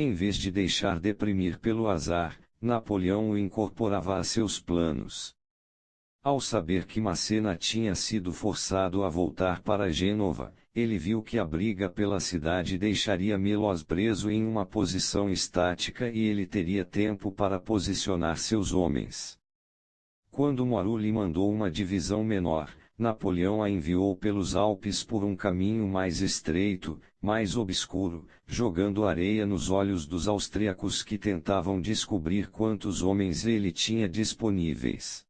Em vez de deixar deprimir pelo azar, Napoleão o incorporava a seus planos. Ao saber que Massena tinha sido forçado a voltar para Gênova, ele viu que a briga pela cidade deixaria Melos preso em uma posição estática e ele teria tempo para posicionar seus homens. Quando Moreau lhe mandou uma divisão menor, Napoleão a enviou pelos Alpes por um caminho mais estreito, mais obscuro, jogando areia nos olhos dos austríacos que tentavam descobrir quantos homens ele tinha disponíveis.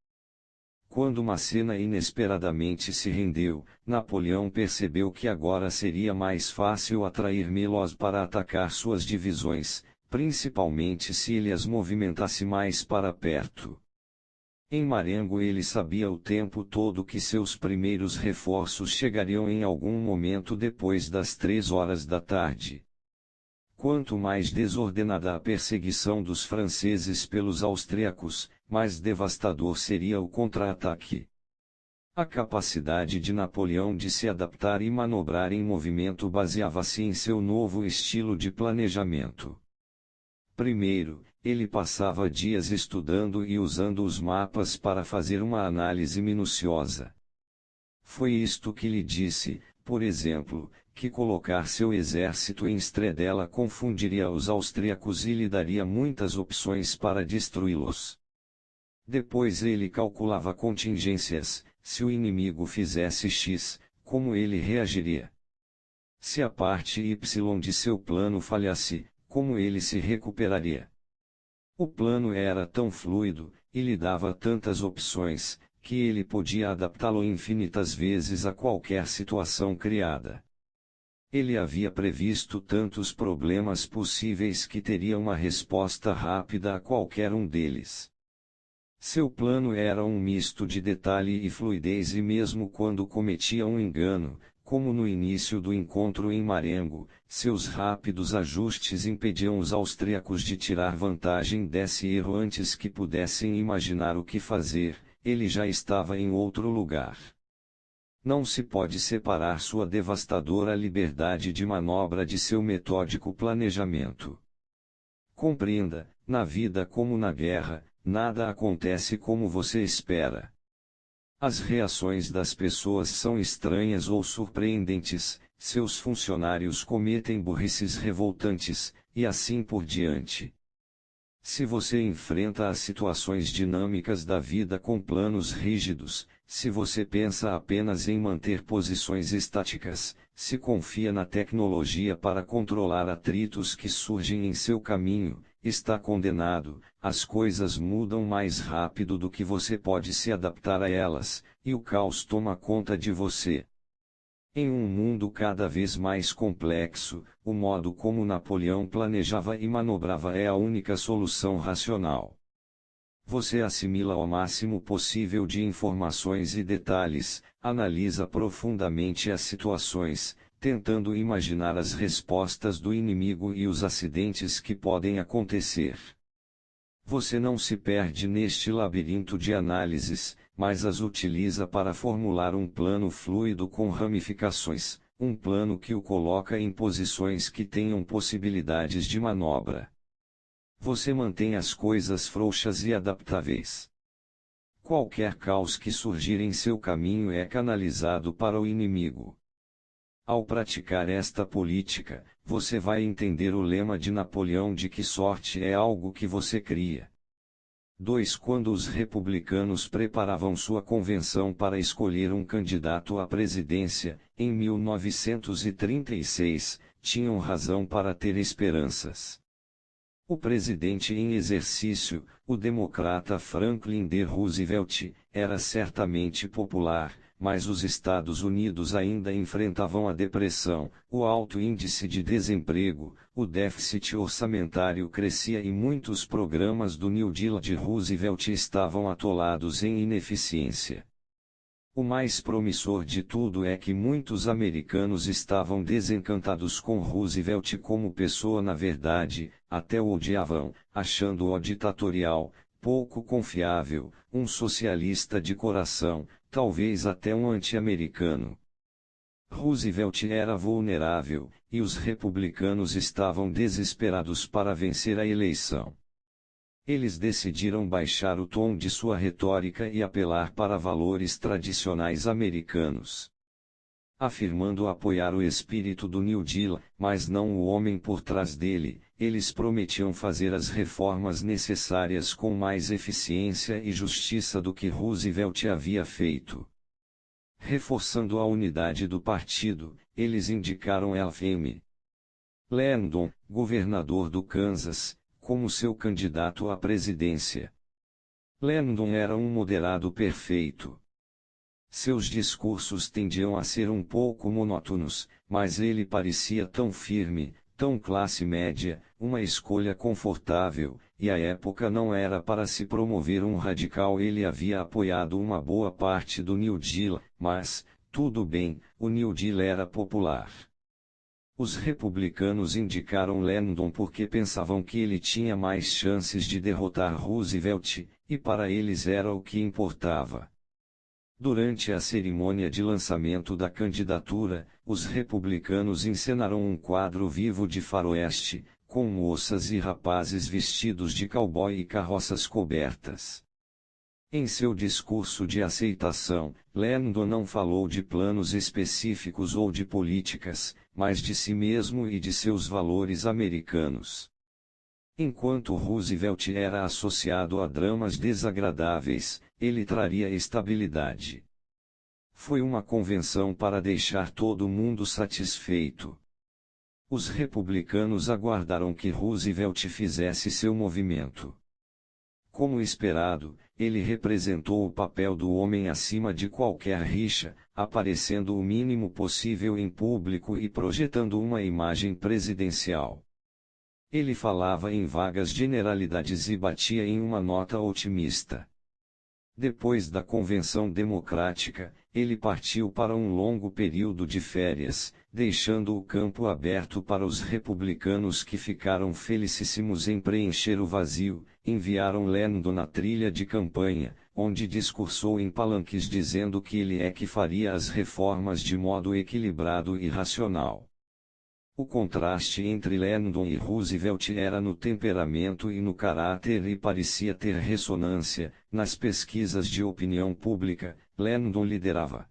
Quando Massena inesperadamente se rendeu, Napoleão percebeu que agora seria mais fácil atrair Melos para atacar suas divisões, principalmente se ele as movimentasse mais para perto. Em Marengo ele sabia o tempo todo que seus primeiros reforços chegariam em algum momento depois das 3 horas da tarde. Quanto mais desordenada a perseguição dos franceses pelos austríacos, mais devastador seria o contra-ataque. A capacidade de Napoleão de se adaptar e manobrar em movimento baseava-se em seu novo estilo de planejamento. Primeiro, ele passava dias estudando e usando os mapas para fazer uma análise minuciosa. Foi isto que lhe disse, por exemplo, que colocar seu exército em Stradella confundiria os austríacos e lhe daria muitas opções para destruí-los. Depois ele calculava contingências, se o inimigo fizesse X, como ele reagiria. Se a parte Y de seu plano falhasse, como ele se recuperaria. O plano era tão fluido, e lhe dava tantas opções, que ele podia adaptá-lo infinitas vezes a qualquer situação criada. Ele havia previsto tantos problemas possíveis que teria uma resposta rápida a qualquer um deles. Seu plano era um misto de detalhe e fluidez e mesmo quando cometia um engano, como no início do encontro em Marengo, seus rápidos ajustes impediam os austríacos de tirar vantagem desse erro antes que pudessem imaginar o que fazer, ele já estava em outro lugar. Não se pode separar sua devastadora liberdade de manobra de seu metódico planejamento. Compreenda, na vida como na guerra, nada acontece como você espera. As reações das pessoas são estranhas ou surpreendentes, seus funcionários cometem burrices revoltantes, e assim por diante. Se você enfrenta as situações dinâmicas da vida com planos rígidos, se você pensa apenas em manter posições estáticas, se confia na tecnologia para controlar atritos que surgem em seu caminho, está condenado. As coisas mudam mais rápido do que você pode se adaptar a elas, e o caos toma conta de você. Em um mundo cada vez mais complexo, o modo como Napoleão planejava e manobrava é a única solução racional. Você assimila o máximo possível de informações e detalhes, analisa profundamente as situações, tentando imaginar as respostas do inimigo e os acidentes que podem acontecer. Você não se perde neste labirinto de análises, mas as utiliza para formular um plano fluido com ramificações, um plano que o coloca em posições que tenham possibilidades de manobra. Você mantém as coisas frouxas e adaptáveis. Qualquer caos que surgir em seu caminho é canalizado para o inimigo. Ao praticar esta política, você vai entender o lema de Napoleão de que sorte é algo que você cria. 2. Quando os republicanos preparavam sua convenção para escolher um candidato à presidência, em 1936, tinham razão para ter esperanças. O presidente em exercício, o democrata Franklin D. Roosevelt, era certamente popular, mas os Estados Unidos ainda enfrentavam a depressão, o alto índice de desemprego, o déficit orçamentário crescia e muitos programas do New Deal de Roosevelt estavam atolados em ineficiência. O mais promissor de tudo é que muitos americanos estavam desencantados com Roosevelt como pessoa na verdade, até o odiavam, achando-o ditatorial, pouco confiável, um socialista de coração, talvez até um anti-americano. Roosevelt era vulnerável, e os republicanos estavam desesperados para vencer a eleição. Eles decidiram baixar o tom de sua retórica e apelar para valores tradicionais americanos. Afirmando apoiar o espírito do New Deal, mas não o homem por trás dele, eles prometiam fazer as reformas necessárias com mais eficiência e justiça do que Roosevelt havia feito. Reforçando a unidade do partido, eles indicaram L.F.M. Landon, governador do Kansas, como seu candidato à presidência. Landon era um moderado perfeito. Seus discursos tendiam a ser um pouco monótonos, mas ele parecia tão firme, tão classe média, uma escolha confortável, e a época não era para se promover um radical. Ele havia apoiado uma boa parte do New Deal, mas, tudo bem, o New Deal era popular. Os republicanos indicaram Landon porque pensavam que ele tinha mais chances de derrotar Roosevelt, e para eles era o que importava. Durante a cerimônia de lançamento da candidatura, os republicanos encenaram um quadro vivo de faroeste, com moças e rapazes vestidos de cowboy e carroças cobertas. Em seu discurso de aceitação, Landon não falou de planos específicos ou de políticas, mas de si mesmo e de seus valores americanos. Enquanto Roosevelt era associado a dramas desagradáveis, ele traria estabilidade. Foi uma convenção para deixar todo mundo satisfeito. Os republicanos aguardaram que Roosevelt fizesse seu movimento. Como esperado, ele representou o papel do homem acima de qualquer rixa, aparecendo o mínimo possível em público e projetando uma imagem presidencial. Ele falava em vagas generalidades e batia em uma nota otimista. Depois da convenção democrática, ele partiu para um longo período de férias, deixando o campo aberto para os republicanos, que ficaram felicíssimos em preencher o vazio. Enviaram Landon na trilha de campanha, onde discursou em palanques dizendo que ele é que faria as reformas de modo equilibrado e racional. O contraste entre Landon e Roosevelt era no temperamento e no caráter, e parecia ter ressonância. Nas pesquisas de opinião pública, Landon liderava.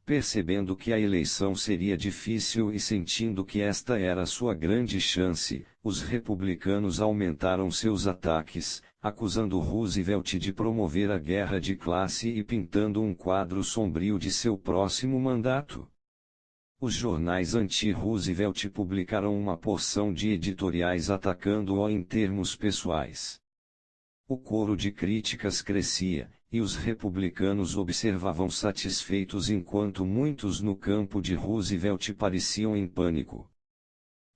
Percebendo que a eleição seria difícil e sentindo que esta era sua grande chance, os republicanos aumentaram seus ataques, acusando Roosevelt de promover a guerra de classe e pintando um quadro sombrio de seu próximo mandato. Os jornais anti-Roosevelt publicaram uma porção de editoriais atacando-o em termos pessoais. O coro de críticas crescia, e os republicanos observavam satisfeitos enquanto muitos no campo de Roosevelt pareciam em pânico.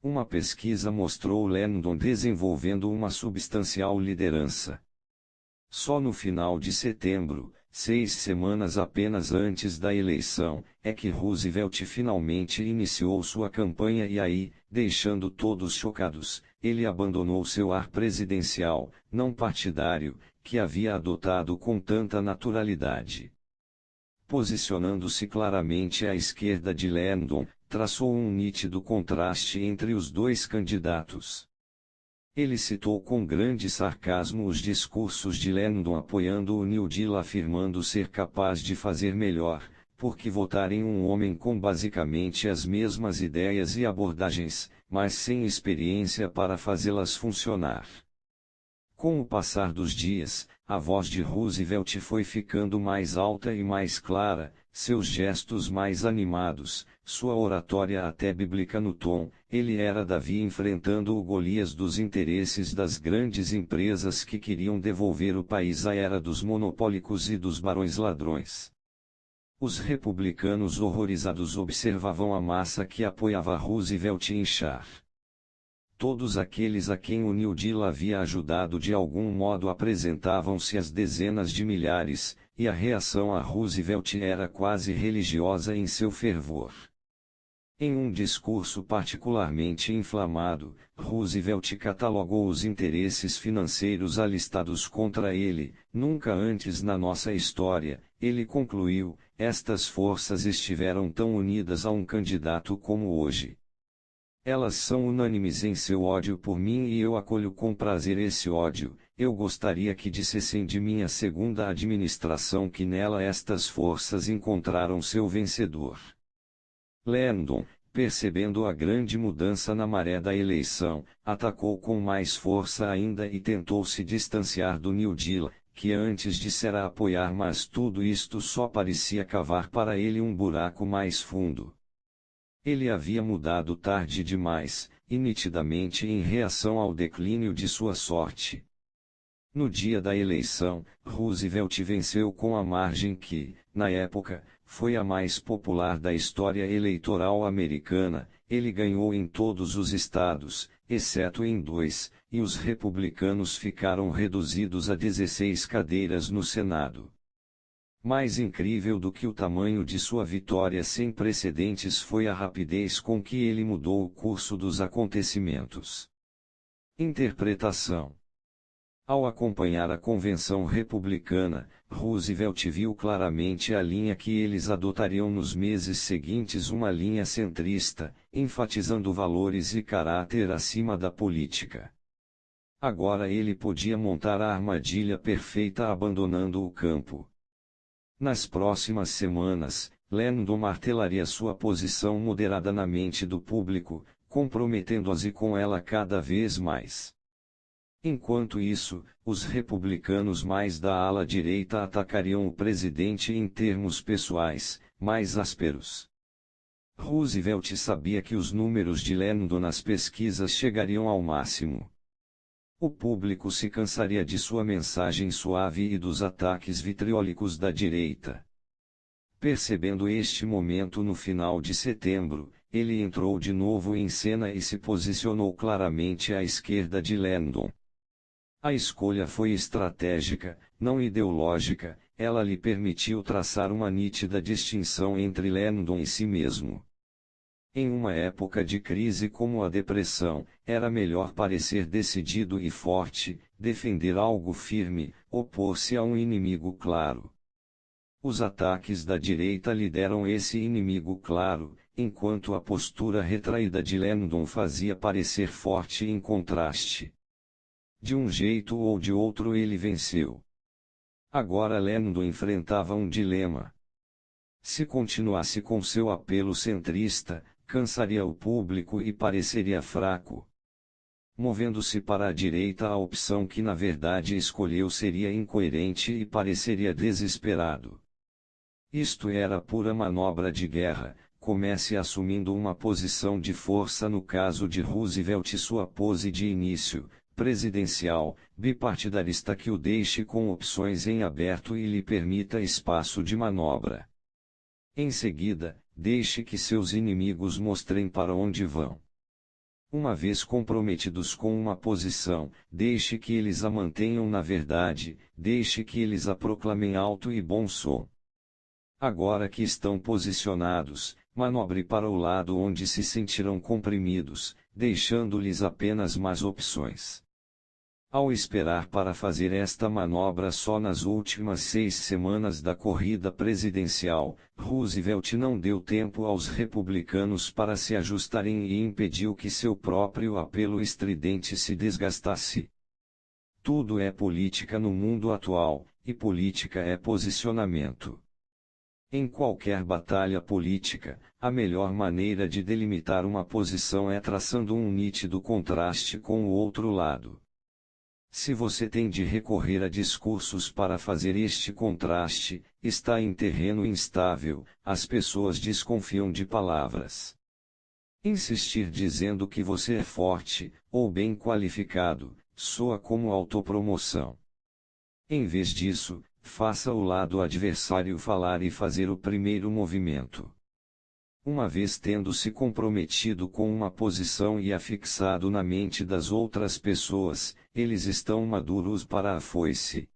Uma pesquisa mostrou Landon desenvolvendo uma substancial liderança. Só no final de setembro, 6 semanas apenas antes da eleição, é que Roosevelt finalmente iniciou sua campanha, e aí, deixando todos chocados, ele abandonou seu ar presidencial, não partidário, que havia adotado com tanta naturalidade. Posicionando-se claramente à esquerda de Landon, traçou um nítido contraste entre os dois candidatos. Ele citou com grande sarcasmo os discursos de Landon apoiando o New Deal, afirmando ser capaz de fazer melhor, porque votar em um homem com basicamente as mesmas ideias e abordagens, mas sem experiência para fazê-las funcionar. Com o passar dos dias, a voz de Roosevelt foi ficando mais alta e mais clara, seus gestos mais animados, sua oratória até bíblica no tom. Ele era Davi enfrentando o Golias dos interesses das grandes empresas que queriam devolver o país à era dos monopólicos e dos barões ladrões. Os republicanos horrorizados observavam a massa que apoiava Roosevelt inchar. Todos aqueles a quem o New Deal havia ajudado de algum modo apresentavam-se às dezenas de milhares, e a reação a Roosevelt era quase religiosa em seu fervor. Em um discurso particularmente inflamado, Roosevelt catalogou os interesses financeiros alistados contra ele. Nunca antes na nossa história, ele concluiu, estas forças estiveram tão unidas a um candidato como hoje. Elas são unânimes em seu ódio por mim e eu acolho com prazer esse ódio. Eu gostaria que dissessem de minha segunda administração que nela estas forças encontraram seu vencedor. Landon, percebendo a grande mudança na maré da eleição, atacou com mais força ainda e tentou se distanciar do New Deal, que antes dissera apoiar, mas tudo isto só parecia cavar para ele um buraco mais fundo. Ele havia mudado tarde demais, e nitidamente em reação ao declínio de sua sorte. No dia da eleição, Roosevelt venceu com a margem que, na época, foi a mais popular da história eleitoral americana. Ele ganhou em todos os estados, exceto em 2, e os republicanos ficaram reduzidos a 16 cadeiras no Senado. Mais incrível do que o tamanho de sua vitória sem precedentes foi a rapidez com que ele mudou o curso dos acontecimentos. Interpretação. Ao acompanhar a convenção republicana, Roosevelt viu claramente a linha que eles adotariam nos meses seguintes, uma linha centrista, enfatizando valores e caráter acima da política. Agora ele podia montar a armadilha perfeita abandonando o campo. Nas próximas semanas, Landon martelaria sua posição moderada na mente do público, comprometendo-se com ela cada vez mais. Enquanto isso, os republicanos mais da ala direita atacariam o presidente em termos pessoais, mais ásperos. Roosevelt sabia que os números de Landon nas pesquisas chegariam ao máximo. O público se cansaria de sua mensagem suave e dos ataques vitriólicos da direita. Percebendo este momento no final de setembro, ele entrou de novo em cena e se posicionou claramente à esquerda de Landon. A escolha foi estratégica, não ideológica, ela lhe permitiu traçar uma nítida distinção entre Landon e si mesmo. Em uma época de crise como a depressão, era melhor parecer decidido e forte, defender algo firme, opor-se a um inimigo claro. Os ataques da direita lhe deram esse inimigo claro, enquanto a postura retraída de Landon fazia parecer forte em contraste. De um jeito ou de outro ele venceu. Agora Landon enfrentava um dilema. Se continuasse com seu apelo centrista, cansaria o público e pareceria fraco. Movendo-se para a direita, a opção que na verdade escolheu seria incoerente e pareceria desesperado. Isto era pura manobra de guerra. Comece assumindo uma posição de força, no caso de Roosevelt sua pose de início, presidencial, bipartidarista, que o deixe com opções em aberto e lhe permita espaço de manobra. Em seguida, deixe que seus inimigos mostrem para onde vão. Uma vez comprometidos com uma posição, deixe que eles a mantenham na verdade, deixe que eles a proclamem alto e bom som. Agora que estão posicionados, manobre para o lado onde se sentirão comprimidos, deixando-lhes apenas más opções. Ao esperar para fazer esta manobra só nas últimas 6 semanas da corrida presidencial, Roosevelt não deu tempo aos republicanos para se ajustarem e impediu que seu próprio apelo estridente se desgastasse. Tudo é política no mundo atual, e política é posicionamento. Em qualquer batalha política, a melhor maneira de delimitar uma posição é traçando um nítido contraste com o outro lado. Se você tem de recorrer a discursos para fazer este contraste, está em terreno instável, as pessoas desconfiam de palavras. Insistir dizendo que você é forte, ou bem qualificado, soa como autopromoção. Em vez disso, faça o lado adversário falar e fazer o primeiro movimento. Uma vez tendo se comprometido com uma posição e a fixado na mente das outras pessoas, eles estão maduros para a foice.